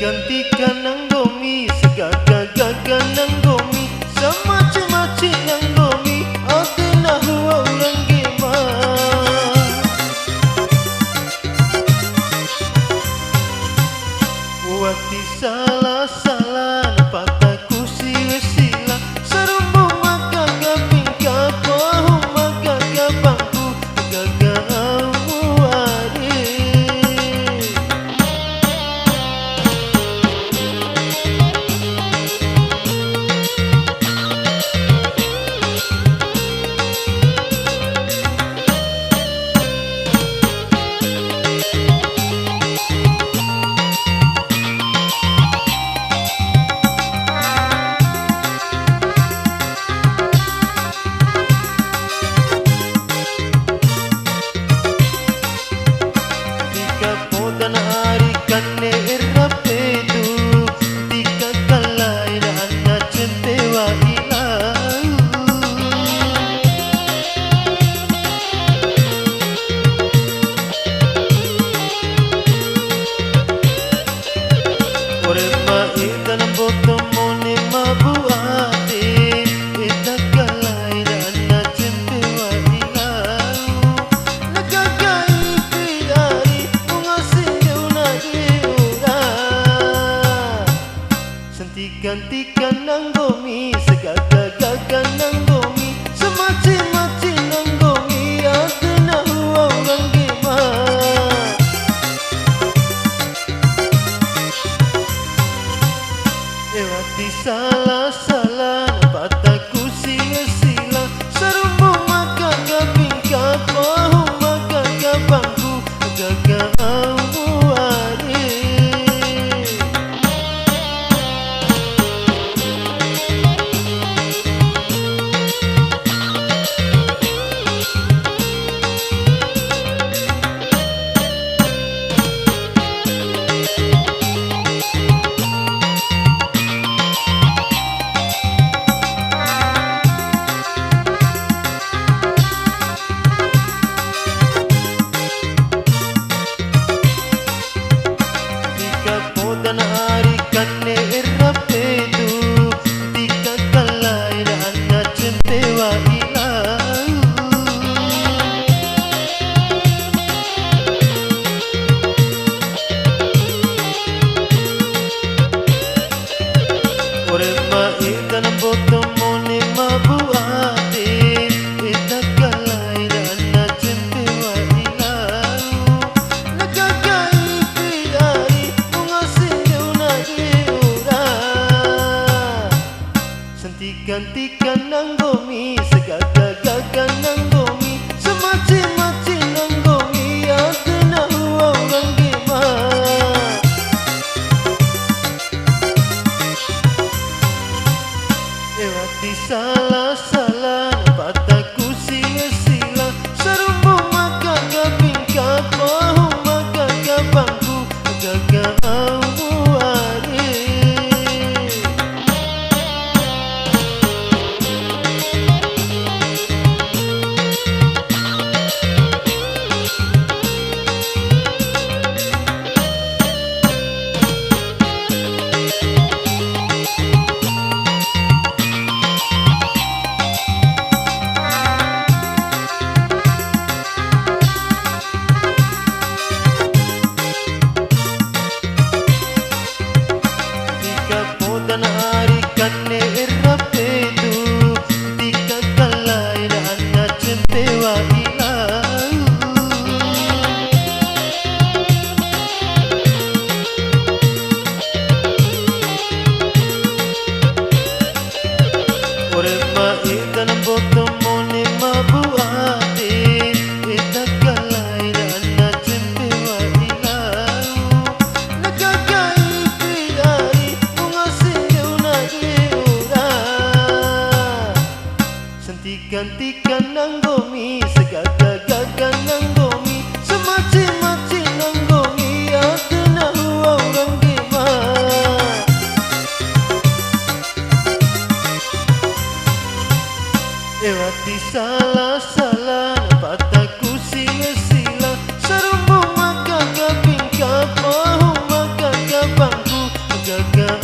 Sentikan-tikan nanggomi, segagagaga nanggomi, sama-cima-ci nanggomi, adina huwa ulang gema. Wati salah-salah, napataku siwa-sila, sarumbu magagaping kapahu, magagapangku, gagamu ari. Dan hari kane rapedu tika kalai na anna centewa ilau ore ma idan boto mone mabuate ita kalai na anna centewa ilau nagagai piari Sentikan-tikan nanggomi, segagagaga nanggomi, semaci-maci nanggomi, adina huwa ulang gema. Lewati salah-salah, napataku sia-sila, sarumbu magagaping kapahu, magagapangku, gagamu ari. Dan hari kane rapedu tika kalai na anna centewa ilau ore ma idan boto mone mabuate ita kalai na anna centewa ilau nagagai piari Sentikan-tikan nanggomi, segagagaga nanggomi, semaci-maci nanggomi, adina huwa ulang gema. Lewati salah-salah, napataku sia-sila, sarumbu magagaping kapahu, magagapangku, gagamu ari. Dan hari kane rapedu tika kalai na anna centewa ilau ore ma idan boto mone mabuate ita kalai na anna centewa ilau nagagai piari Sentikan-tikan nanggomi, segagagaga nanggomi, semaci-maci nanggomi, adina huwa ulang gema. Lewati salah-salah, napataku sia-sila, sarumbu magagaping kapahu, magagapangku, gagal